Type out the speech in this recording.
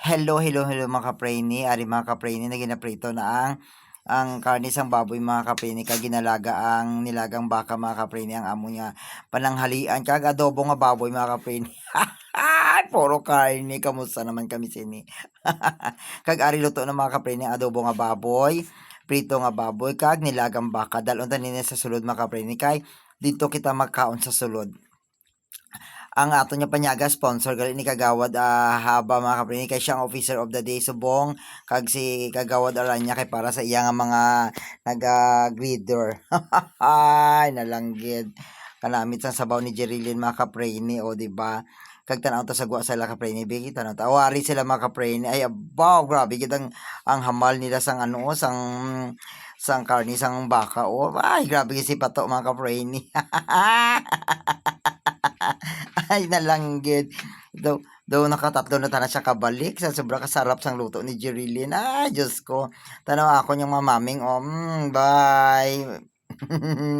Hello, hello, hello mga kapraini. Ari mga kapraini na ginaprito na ang karne sang baboy mga kapraini kag ginalaga ang nilagang baka mga kapraini ang amo niya pananghalian kag adobo nga baboy mga kapraini. Ay, puro karne. Kamusta naman kami sini? Kag ari luto na mga kapraini ang adobo nga baboy, prito nga baboy kag nilagang baka. Dalon ta nini sa sulod mga kapraini kay dito kita magkaon sa sulod. Ang ato niya panyaga sponsor gali ni Kagawad Haba mga kaprini kay siyang officer of the day subong kag si Kagawad Aranya kay para sa iya nga mga naga-greeter. Ay nalanggit. Kanamit sa sabaw ni Jerilyn mga kaprini o di ba? Kag tanaw ta sa guwa sila kaprini bigi tanaw ta. Awari sila mga kaprini ay abaw grabe gid ang hamal nila sang ano sang karni sang baka o ay grabe gid si pato mga kaprini. Ay nalanggit. Daw nakatatlo na tana siya kabalik sa sobra kasarap sang luto ni Jerilyn. Ay Diyos ko. Tanaw ako niyang mamaming. Bye.